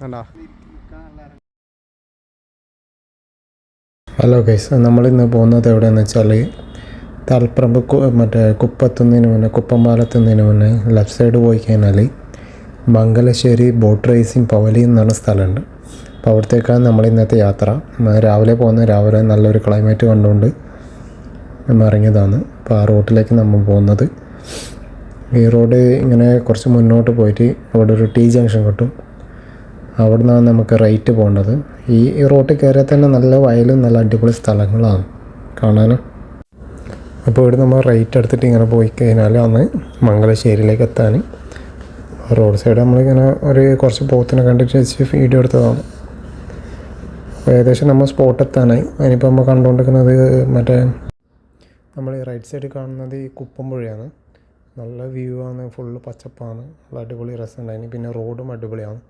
കണ്ടാ. Hello guys, നമ്മളിന്ന് പോകുന്നത് എവിടെയെന്ന് വെച്ചാൽ തലപ്പറമ്പ് മറ്റേ കുപ്പത്തുന്നതിന് മുന്നേ, കുപ്പംപാലത്തുന്നതിന് മുന്നേ ലെഫ്റ്റ് സൈഡ് പോയി കഴിഞ്ഞാൽ മംഗലശ്ശേരി ബോട്ട് റേസിംഗ് പവലി എന്ന് പറഞ്ഞ സ്ഥലമുണ്ട്. അപ്പോൾ അവിടത്തേക്കാണ് നമ്മൾ ഇന്നത്തെ യാത്ര. രാവിലെ രാവിലെ നല്ലൊരു ക്ലൈമറ്റ് കണ്ടുകൊണ്ട് നമ്മൾ ഇറങ്ങിയതാണ്. അപ്പോൾ ആ റോട്ടിലേക്ക് നമ്മൾ പോകുന്നത്. ഈ റോഡ് ഇങ്ങനെ കുറച്ച് മുന്നോട്ട് പോയിട്ട് അവിടെ ഒരു ടി ജംഗ്ഷൻ കിട്ടും. അവിടെ നിന്നാണ് നമുക്ക് റൈറ്റ് പോകേണ്ടത്. ഈ റോട്ടിൽ കയറിയാൽ തന്നെ നല്ല വയലും നല്ല അടിപൊളി സ്ഥലങ്ങളാണ് കാണാൻ. അപ്പോൾ ഇവിടെ നമ്മൾ റൈറ്റ് എടുത്തിട്ട് ഇങ്ങനെ പോയി കഴിഞ്ഞാൽ അന്ന് മംഗലശ്ശേരിയിലേക്ക് എത്താൻ റോഡ് സൈഡ് നമ്മളിങ്ങനെ കുറച്ച് പോത്തിനെ കണ്ടിട്ട് വെച്ച് വീഡിയോ എടുത്തതാണ്. അപ്പോൾ ഏകദേശം നമ്മൾ സ്പോട്ട് എത്താനായി. അതിനിപ്പോൾ നമ്മൾ കണ്ടുകൊണ്ടിരിക്കുന്നത് മറ്റേ നമ്മൾ ഈ റൈറ്റ് സൈഡ് കാണുന്നത് ഈ കുപ്പംപുഴയാണ്. നല്ല വ്യൂ ആണ്, ഫുള്ള് പച്ചപ്പാണ്, നല്ല അടിപൊളി രസമുണ്ടായിന്. പിന്നെ റോഡും അടിപൊളിയാണ്.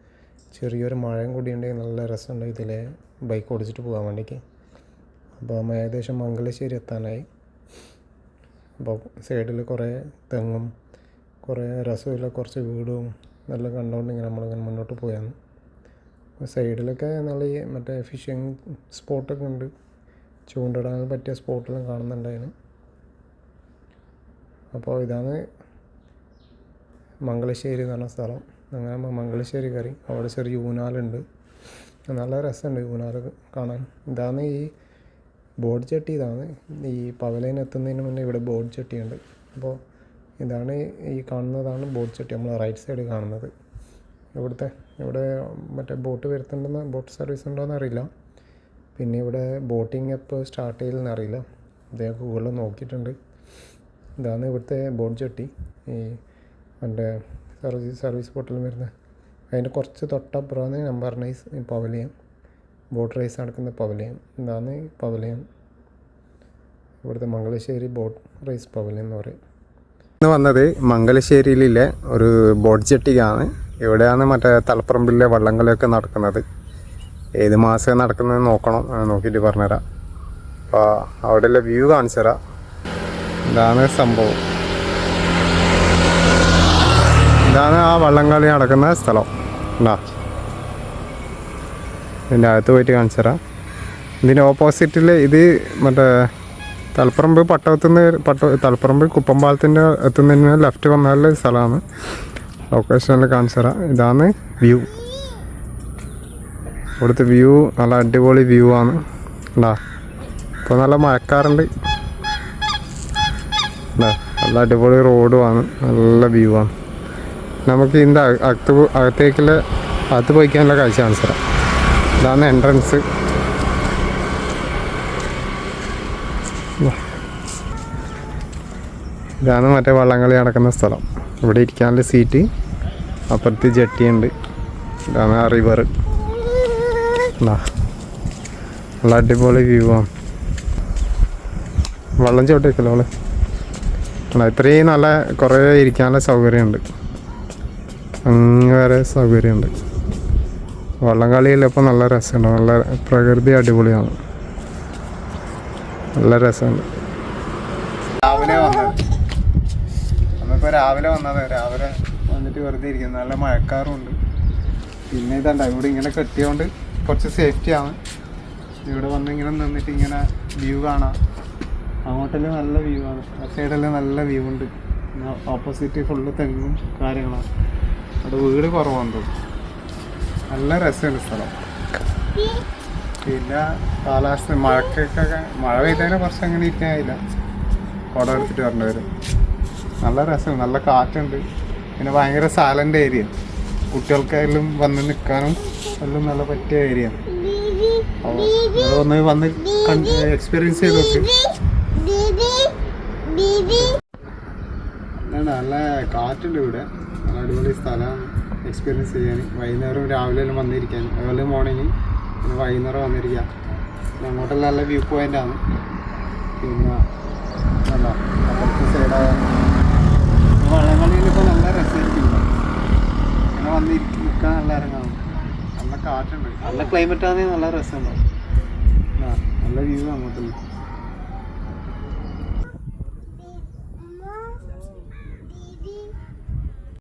ചെറിയൊരു മഴയും കൂടി ഉണ്ടെങ്കിൽ നല്ല രസമുണ്ട് ഇതിലെ ബൈക്ക് ഓടിച്ചിട്ട് പോകാൻ വേണ്ടിക്ക്. അപ്പോൾ നമ്മൾ ഏകദേശം മംഗലശ്ശേരി എത്താനായി. അപ്പോൾ സൈഡിൽ കുറേ തെങ്ങും കുറേ രസമില്ല കുറച്ച് വീടും നല്ല കണ്ടുകൊണ്ട് ഇങ്ങനെ നമ്മളിങ്ങനെ മുന്നോട്ട് പോയാണ്. സൈഡിലൊക്കെ നല്ല ഈ മറ്റേ ഫിഷിങ് സ്പോട്ടൊക്കെ ഉണ്ട്, ചൂണ്ടിടാൻ പറ്റിയ സ്പോട്ടെല്ലാം കാണുന്നുണ്ടായിരുന്നു. അപ്പോൾ ഇതാണ് മംഗലശ്ശേരി എന്ന് പറഞ്ഞ സ്ഥലം. അങ്ങനെ മംഗലശ്ശേരി കയറി. അവിടെ ചെറിയ ഊനാലുണ്ട്, നല്ല രസമുണ്ട് ഊനാൽ കാണാൻ. ഇതാണ് ഈ ബോട്ട് ചട്ടി. ഇതാണ് ഈ പവലയിൽ എത്തുന്നതിന് മുന്നേ ഇവിടെ ബോട്ട് ചട്ടിയുണ്ട്. അപ്പോൾ ഇതാണ് ഈ കാണുന്നതാണ് ബോട്ട് ചട്ടി, നമ്മൾ റൈറ്റ് സൈഡ് കാണുന്നത്. ഇവിടെ മറ്റേ ബോട്ട് വരുത്തുണ്ടെന്ന്, ബോട്ട് സർവീസ് ഉണ്ടോയെന്ന് അറിയില്ല. പിന്നെ ഇവിടെ ബോട്ടിങ് എപ്പോൾ സ്റ്റാർട്ട് ചെയ്യലെന്ന് അറിയില്ല. അദ്ദേഹം ഗൂഗിളിൽ നോക്കിയിട്ടുണ്ട്. ഇതാണ് ഇവിടുത്തെ ബോട്ട് ചട്ടി, ഈ മറ്റേ സർവീസ് ബോട്ടിൽ വരുന്നത്. അതിൻ്റെ കുറച്ച് തൊട്ടപ്പുറമാണ് നമ്പർ 9 പവലിയൻ, ബോട്ട് റേസ് നടക്കുന്ന പവലിയൻ. ഇതാണ് പവലിയൻ, ഇവിടുത്തെ മംഗലശ്ശേരി ബോട്ട് റേസ് പവലിയൻ എന്ന് പറയും. ഇന്ന് വന്നത് മംഗലശ്ശേരിയിലെ ഒരു ബോട്ട് ജെട്ടിക്കാണ്. ഇവിടെയാണ് മറ്റേ തലപ്പറമ്പിലെ വള്ളംകളിയൊക്കെ നടക്കുന്നത്. ഏത് മാസം നടക്കുന്നത് നോക്കണം, നോക്കിയിട്ട് പറഞ്ഞുതരാം. അപ്പോൾ അവിടെയുള്ള വ്യൂ കാണിച്ചു തരാം. ഇതാണ് സംഭവം, ഇതാണ് ആ വള്ളംകളി നടക്കുന്ന സ്ഥലം. ഉണ്ടാ, ഇതിൻ്റെ അകത്ത് പോയിട്ട് കാണിച്ചു തരാം. ഇതിൻ്റെ ഓപ്പോസിറ്റിൽ ഇത് മറ്റേ തലപ്പറമ്പ് തലപ്പറമ്പ് കുപ്പംപാലത്തിൻ്റെ എത്തുന്നതിന് ലെഫ്റ്റ് വന്നാലുള്ള സ്ഥലമാണ്. ലൊക്കേഷനിൽ കാണിച്ചു തരാം. ഇതാണ് വ്യൂ, ഇവിടുത്തെ വ്യൂ നല്ല അടിപൊളി വ്യൂ ആണ്. ഉണ്ടാ, ഇപ്പോൾ നല്ല മഴക്കാറുണ്ട്. നല്ല അടിപൊളി റോഡുമാണ്, നല്ല വ്യൂ ആണ്. നമുക്ക് ഇതിൻ്റെ അകത്ത് പോയിക്കാനുള്ള കാഴ്ച കാണിച്ചു തരാം. ഇതാണ് എൻട്രൻസ്. ഇതാണ് മറ്റേ വള്ളംകളി നടക്കുന്ന സ്ഥലം. ഇവിടെ ഇരിക്കാനുള്ള സീറ്റ്, അപ്പുറത്ത് ജെട്ടിയുണ്ട്. ഇതാണ് ആ റിവർ. നല്ല അടിപൊളി വ്യൂ ആണ്. വള്ളം ചവിട്ടിക്കല്ലോ അവള്. ഇത്രയും നല്ല കുറേ ഇരിക്കാനുള്ള സൗകര്യമുണ്ട്, അങ്ങ് വരെ സൗകര്യമുണ്ട്. വള്ളംകളിയിലപ്പോൾ നല്ല രസമുണ്ട്, നല്ല പ്രകൃതി അടിപൊളിയാണ്, നല്ല രസമുണ്ട്. രാവിലെ വന്നത് രാവിലെ വന്നിട്ട് വെറുതെ ഇരിക്കുന്നത്. നല്ല മഴക്കാറുണ്ട്. പിന്നെ ഇതണ്ട ഇവിടെ ഇങ്ങനെ കെട്ടിയോണ്ട് കുറച്ച് സേഫ്റ്റിയാണ്. ഇവിടെ വന്ന് ഇങ്ങനെ നിന്നിട്ട് ഇങ്ങനെ വ്യൂ കാണാം. അങ്ങോട്ടെല്ലാം നല്ല വ്യൂ ആണ്, ആ സൈഡെല്ലാം നല്ല വ്യൂ ഉണ്ട്. ഓപ്പോസിറ്റ് ഫുള്ള് തെങ്ങും കാര്യങ്ങളാണ്. അവിടെ വീട് കുറവാന്ന് തോന്നുന്നു. നല്ല രസമുണ്ട് സ്ഥലം. പിന്നെ കാലാവസ്ഥ മഴക്കൊക്കെ മഴ പെയ്തതിനെ കുറച്ച് അങ്ങനെ ഇരിക്കാനില്ല, കുട എടുത്തിട്ട് വരേണ്ടി വരും. നല്ല രസമുണ്ട്, നല്ല കാറ്റുണ്ട്. പിന്നെ ഭയങ്കര സൈലൻ്റ് ഏരിയ, കുട്ടികൾക്കായാലും വന്ന് നിൽക്കാനും എല്ലാം നല്ല പറ്റിയ ഏരിയ. അപ്പോൾ ഒന്ന് വന്ന് എക്സ്പീരിയൻസ് ചെയ്ത് നോക്ക്. നല്ല കാറ്റുണ്ട് ഇവിടെ, നല്ല അടിപൊളി സ്ഥലമാണ് എക്സ്പീരിയൻസ് ചെയ്യാൻ. വൈകുന്നേരം രാവിലെ എല്ലാം വന്നിരിക്കാൻ, ഏർലി മോർണിംഗ് പിന്നെ വൈകുന്നേരം വന്നിരിക്കാം. പിന്നെ അങ്ങോട്ടെല്ലാം നല്ല വ്യൂ പോയിൻ്റാണ്. പിന്നെ നല്ല അപ്പുറത്തെ സൈഡായ വള്ളംകളിയിലിപ്പോൾ നല്ല രസമായിരിക്കും. അങ്ങനെ വന്ന് നിൽക്കാൻ നല്ല ഇറങ്ങാം. നല്ല കാറ്റുണ്ട്, നല്ല ക്ലൈമറ്റാണെങ്കിൽ നല്ല രസമുണ്ടാവും. നല്ല വ്യൂ അങ്ങോട്ടും.